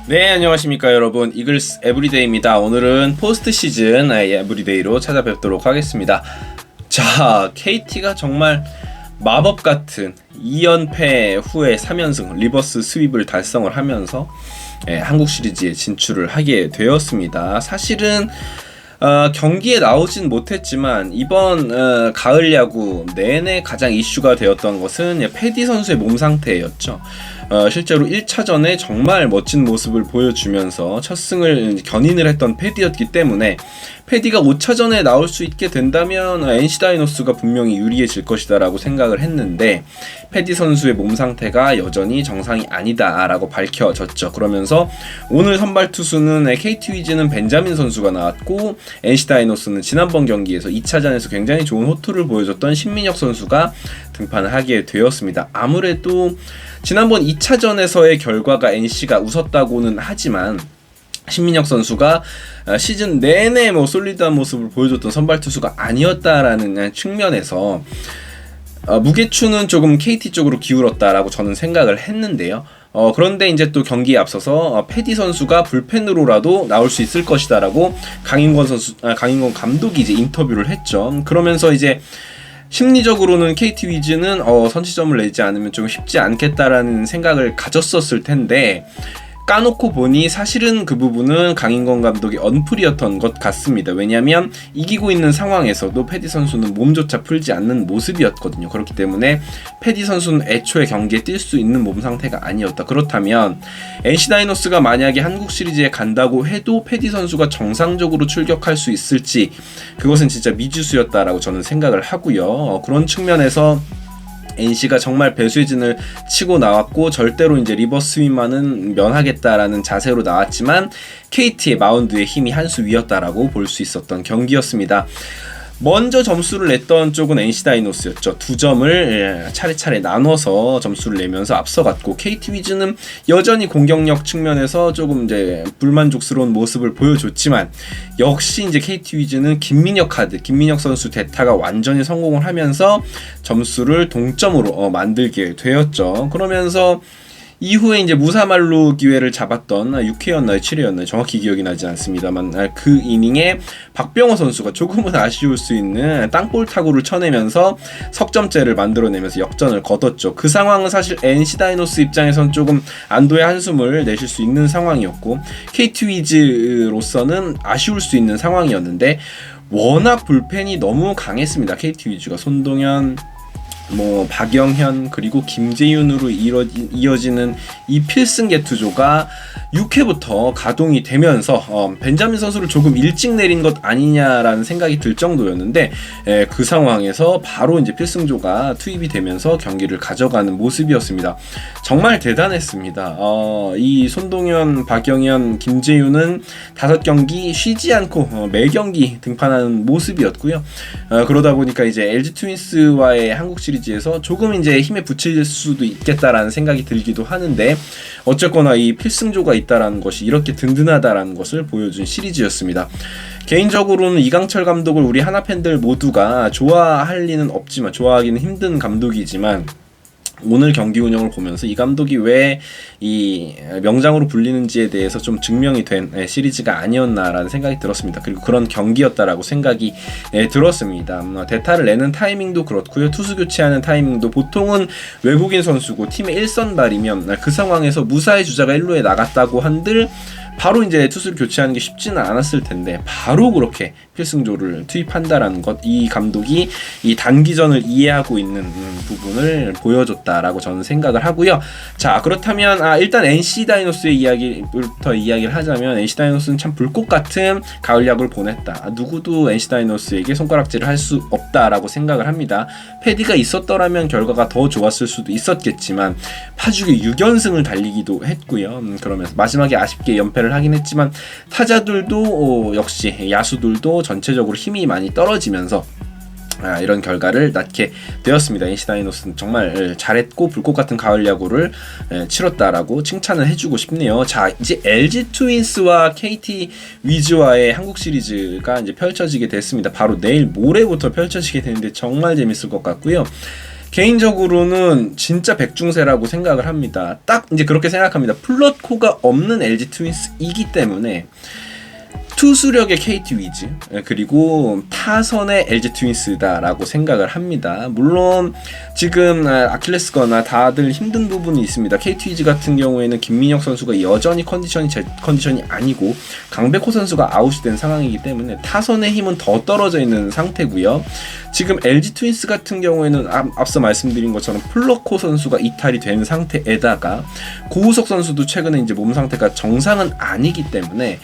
네, 안녕하십니까 여러분. 이글스 에브리데이입니다. 오늘은 포스트 시즌 에브리데이로 찾아뵙도록 하겠습니다. 자, KT가 정말 마법 같은 2연패 후에 3연승 리버스 스윕을 달성을 하면서 한국 시리즈에 진출을 하게 되었습니다. 사실은 경기에 나오진 못했지만 이번 가을 야구 내내 가장 이슈가 되었던 것은 패디 선수의 몸 상태였죠. 실제로 1차전에 정말 멋진 모습을 보여주면서 첫 승을 견인을 했던 패디였기 때문에 패디가 5차전에 나올 수 있게 된다면 NC 다이노스가 분명히 유리해질 것이다 라고 생각을 했는데 패디 선수의 몸 상태가 여전히 정상이 아니다 라고 밝혀졌죠. 그러면서 오늘 선발 투수는 KT 위즈는 벤자민 선수가 나왔고 NC 다이노스는 지난번 경기에서 2차전에서 굉장히 좋은 호투를 보여줬던 신민혁 선수가 등판을 하게 되었습니다. 아무래도 지난번 2차전에서의 결과가 NC가 웃었다고는 하지만 신민혁 선수가 시즌 내내 솔리드한 모습을 보여줬던 선발 투수가 아니었다라는 측면에서 무게추는 조금 KT 쪽으로 기울었다라고 저는 생각을 했는데요. 그런데 이제 또 경기에 앞서서 패디 선수가 불펜으로라도 나올 수 있을 것이다라고 강인권 감독이 이제 인터뷰를 했죠. 그러면서 이제 심리적으로는 KT 위즈는 선취점을 내지 않으면 좀 쉽지 않겠다라는 생각을 가졌었을 텐데 까놓고 보니 사실은 그 부분은 강인권 감독의 언플이었던 것 같습니다. 왜냐하면 이기고 있는 상황에서도 패디 선수는 몸조차 풀지 않는 모습이었거든요. 그렇기 때문에 패디 선수는 애초에 경기에 뛸 수 있는 몸 상태가 아니었다. 그렇다면 NC 다이노스가 만약에 한국 시리즈에 간다고 해도 패디 선수가 정상적으로 출격할 수 있을지 그것은 진짜 미지수였다라고 저는 생각을 하고요. 그런 측면에서 NC가 정말 배수의 진을 치고 나왔고 절대로 이제 리버스 스윕만은 면하겠다라는 자세로 나왔지만 KT의 마운드의 힘이 한 수 위였다라고 볼 수 있었던 경기였습니다. 먼저 점수를 냈던 쪽은 NC 다이노스였죠. 2점을 차례차례 나눠서 점수를 내면서 앞서갔고 KT 위즈는 여전히 공격력 측면에서 조금 이제 불만족스러운 모습을 보여줬지만 역시 이제 KT 위즈는 김민혁 선수 대타가 완전히 성공을 하면서 점수를 동점으로 만들게 되었죠. 그러면서 이후에 이제 무사말로 기회를 잡았던 6회였나요? 7회였나요? 정확히 기억이 나지 않습니다만 그 이닝에 박병호 선수가 조금은 아쉬울 수 있는 땅볼 타구를 쳐내면서 석점째를 만들어내면서 역전을 거뒀죠. 그 상황은 사실 NC 다이노스 입장에선 조금 안도의 한숨을 내실 수 있는 상황이었고 KT 위즈로서는 아쉬울 수 있는 상황이었는데 워낙 불펜이 너무 강했습니다. KT 위즈가 손동현 박영현 그리고 김재윤으로 이어지는 이 필승 개투조가 6회부터 가동이 되면서 벤자민 선수를 조금 일찍 내린 것 아니냐라는 생각이 들 정도였는데 그 상황에서 바로 이제 필승조가 투입이 되면서 경기를 가져가는 모습이었습니다. 정말 대단했습니다. 이 손동현, 박영현, 김재윤은 5경기 쉬지 않고 매 경기 등판하는 모습이었고요. 그러다 보니까 이제 LG 트윈스와의 한국 시리즈에서 조금 이제 힘에 붙일 수도 있겠다라는 생각이 들기도 하는데 어쨌거나 이 필승조가 있다라는 것이 이렇게 든든하다라는 것을 보여준 시리즈였습니다. 개인적으로는 이강철 감독을 우리 하나 팬들 모두가 좋아할 리는 없지만 좋아하기는 힘든 감독이지만 오늘 경기 운영을 보면서 이 감독이 왜 이 명장으로 불리는지에 대해서 좀 증명이 된 시리즈가 아니었나라는 생각이 들었습니다. 그리고 그런 경기였다라고 생각이 들었습니다. 대타를 내는 타이밍도 그렇고요. 투수 교체하는 타이밍도 보통은 외국인 선수고 팀의 1선발이면 그 상황에서 무사히 주자가 1루에 나갔다고 한들 바로 이제 투수를 교체하는 게 쉽지는 않았을 텐데 바로 그렇게 필승조를 투입한다라는 것, 이 감독이 이 단기전을 이해하고 있는 부분을 보여줬다라고 저는 생각을 하고요. 자, 그렇다면 일단 NC 다이노스의 이야기부터 이야기를 하자면 NC 다이노스는 참 불꽃 같은 가을 야구를 보냈다. 누구도 NC 다이노스에게 손가락질을 할 수 없다라고 생각을 합니다. 패디가 있었더라면 결과가 더 좋았을 수도 있었겠지만 파죽의 6연승을 달리기도 했고요. 그러면서 마지막에 아쉽게 연패를 하긴 했지만 타자들도 역시 야수들도 전체적으로 힘이 많이 떨어지면서 이런 결과를 낳게 되었습니다. NC 다이노스는 정말 잘했고 불꽃 같은 가을 야구를 치렀다라고 칭찬을 해주고 싶네요. 자, 이제 LG 트윈스와 KT 위즈와의 한국 시리즈가 이제 펼쳐지게 됐습니다. 바로 내일 모레부터 펼쳐지게 되는데 정말 재밌을 것 같고요. 개인적으로는 진짜 백중세라고 생각을 합니다. 딱 이제 그렇게 생각합니다. 플럿코가 없는 LG 트윈스이기 때문에 투수력의 KT 위즈 그리고 타선의 LG 트윈스다라고 생각을 합니다. 물론 지금 아킬레스건이나 다들 힘든 부분이 있습니다. KT 위즈 같은 경우에는 김민혁 선수가 여전히 컨디션이 제 컨디션이 아니고 강백호 선수가 아웃이 된 상황이기 때문에 타선의 힘은 더 떨어져 있는 상태고요. 지금 LG 트윈스 같은 경우에는 앞서 말씀드린 것처럼 플러코 선수가 이탈이 된 상태에다가 고우석 선수도 최근에 이제 몸 상태가 정상은 아니기 때문에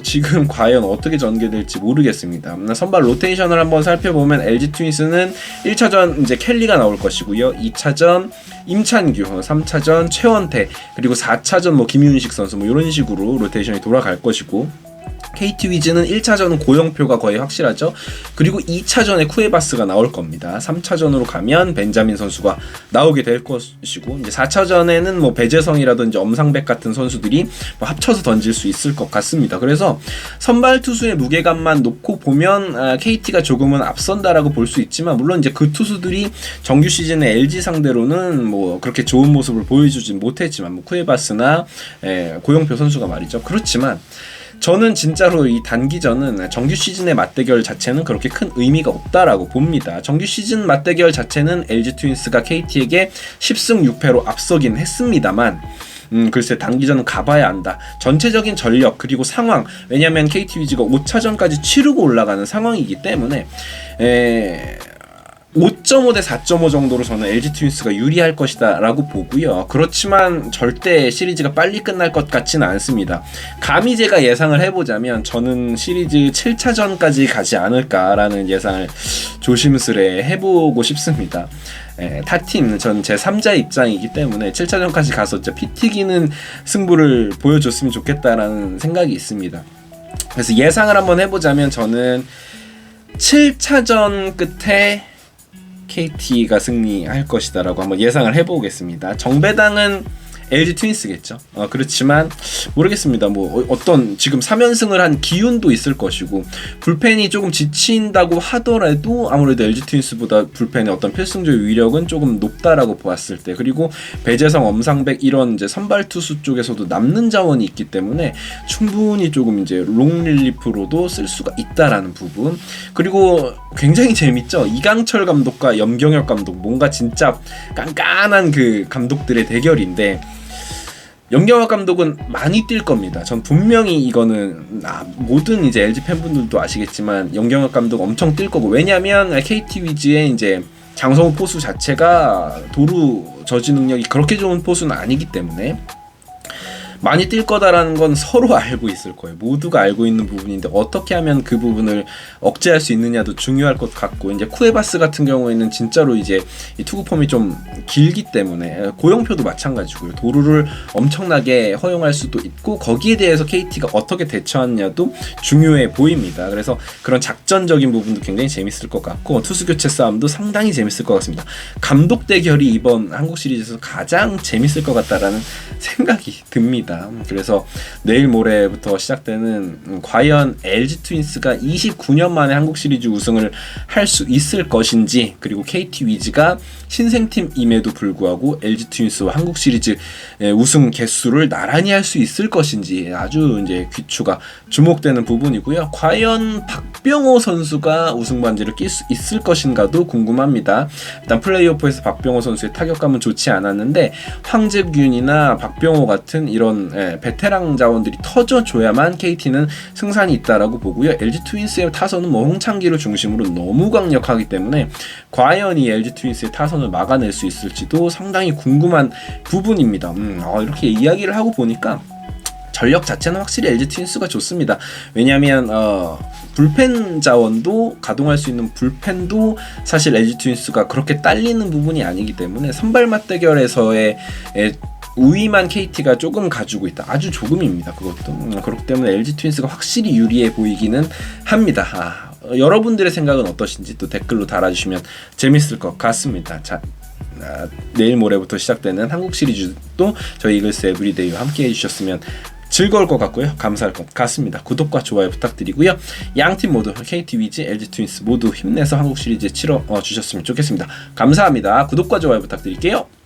지금 과연 어떻게 전개될지 모르겠습니다. 선발 로테이션을 한번 살펴보면 LG 트윈스는 1차전 이제 켈리가 나올 것이고요. 2차전 임찬규, 3차전 최원태, 그리고 4차전 뭐 김윤식 선수 뭐 이런 식으로 로테이션이 돌아갈 것이고, KT 위즈는 1차전은 고영표가 거의 확실하죠. 그리고 2차전에 쿠에바스가 나올 겁니다. 3차전으로 가면 벤자민 선수가 나오게 될 것이고, 이제 4차전에는 뭐 배재성이라든지 엄상백 같은 선수들이 뭐 합쳐서 던질 수 있을 것 같습니다. 그래서 선발 투수의 무게감만 놓고 보면 KT가 조금은 앞선다라고 볼 수 있지만, 물론 이제 그 투수들이 정규 시즌에 LG 상대로는 뭐 그렇게 좋은 모습을 보여주진 못했지만, 뭐 쿠에바스나 고영표 선수가 말이죠. 그렇지만 저는 진짜로 이 단기전은 정규 시즌의 맞대결 자체는 그렇게 큰 의미가 없다라고 봅니다. 정규 시즌 맞대결 자체는 LG 트윈스가 KT에게 10승 6패로 앞서긴 했습니다만, 글쎄 단기전은 가봐야 안다. 전체적인 전력 그리고 상황, 왜냐하면 KT 위즈가 5차전까지 치르고 올라가는 상황이기 때문에 5.5 대 4.5 정도로 저는 LG 트윈스가 유리할 것이다 라고 보고요. 그렇지만 절대 시리즈가 빨리 끝날 것 같지는 않습니다. 감히 제가 예상을 해보자면 저는 시리즈 7차전까지 가지 않을까라는 예상을 조심스레 해보고 싶습니다. 타팀 전 제 3자 입장이기 때문에 7차전까지 가서 진짜 피 튀기는 승부를 보여줬으면 좋겠다라는 생각이 있습니다. 그래서 예상을 한번 해보자면 저는 7차전 끝에 KT가 승리할 것이다라고 한번 예상을 해보겠습니다. 정배당은 LG 트윈스겠죠. 그렇지만 모르겠습니다. 뭐 어떤 지금 3연승을 한 기운도 있을 것이고, 불펜이 조금 지친다고 하더라도 아무래도 LG 트윈스보다 불펜의 어떤 필승조 위력은 조금 높다라고 보았을 때, 그리고 배재성, 엄상백 이런 이제 선발 투수 쪽에서도 남는 자원이 있기 때문에 충분히 조금 이제 롱 릴리프로도 쓸 수가 있다라는 부분. 그리고 굉장히 재밌죠. 이강철 감독과 염경엽 감독, 뭔가 진짜 깐깐한 그 감독들의 대결인데, 염경엽 감독은 많이 뛸 겁니다. 전 분명히 이거는 모든 이제 LG 팬분들도 아시겠지만 염경엽 감독 엄청 뛸 거고, 왜냐하면 KT 위즈의 이제 장성호 포수 자체가 도루 저지 능력이 그렇게 좋은 포수는 아니기 때문에 많이 뛸 거다라는 건 서로 알고 있을 거예요. 모두가 알고 있는 부분인데 어떻게 하면 그 부분을 억제할 수 있느냐도 중요할 것 같고, 이제 쿠에바스 같은 경우에는 진짜로 이제 이 투구 폼이 좀 길기 때문에, 고영표도 마찬가지고요. 도루를 엄청나게 허용할 수도 있고, 거기에 대해서 KT가 어떻게 대처하느냐도 중요해 보입니다. 그래서 그런 작전적인 부분도 굉장히 재밌을 것 같고, 투수 교체 싸움도 상당히 재밌을 것 같습니다. 감독 대결이 이번 한국 시리즈에서 가장 재밌을 것 같다라는 생각이 듭니다. 그래서 내일 모레부터 시작되는 과연 LG 트윈스가 29년 만에 한국 시리즈 우승을 할 수 있을 것인지, 그리고 KT 위즈가 신생팀임에도 불구하고 LG 트윈스와 한국 시리즈 우승 개수를 나란히 할 수 있을 것인지 아주 이제 귀추가 주목되는 부분이고요. 과연 박병호 선수가 우승 반지를 낄 수 있을 것인가도 궁금합니다. 일단 플레이오프에서 박병호 선수의 타격감은 좋지 않았는데, 황재균이나 박병호 같은 이런 베테랑 자원들이 터져줘야만 KT는 승산이 있다라고 보고요. LG 트윈스의 타선은 뭐 홍창기를 중심으로 너무 강력하기 때문에 과연 이 LG 트윈스의 타선을 막아낼 수 있을지도 상당히 궁금한 부분입니다. 이렇게 이야기를 하고 보니까 전력 자체는 확실히 LG 트윈스가 좋습니다. 왜냐하면 불펜 자원도 가동할 수 있는 불펜도 사실 LG 트윈스가 그렇게 딸리는 부분이 아니기 때문에 선발 맞대결에서의 우위만 KT가 조금 가지고 있다. 아주 조금입니다. 그것도. 그렇기 때문에 LG 트윈스가 확실히 유리해 보이기는 합니다. 여러분들의 생각은 어떠신지 또 댓글로 달아주시면 재밌을 것 같습니다. 자, 내일 모레부터 시작되는 한국 시리즈도 저희 이글스 에브리데이와 함께 해주셨으면 즐거울 것 같고요. 감사할 것 같습니다. 구독과 좋아요 부탁드리고요. 양팀 모두 KT 위즈, LG 트윈스 모두 힘내서 한국 시리즈 치러 주셨으면 좋겠습니다. 감사합니다. 구독과 좋아요 부탁드릴게요.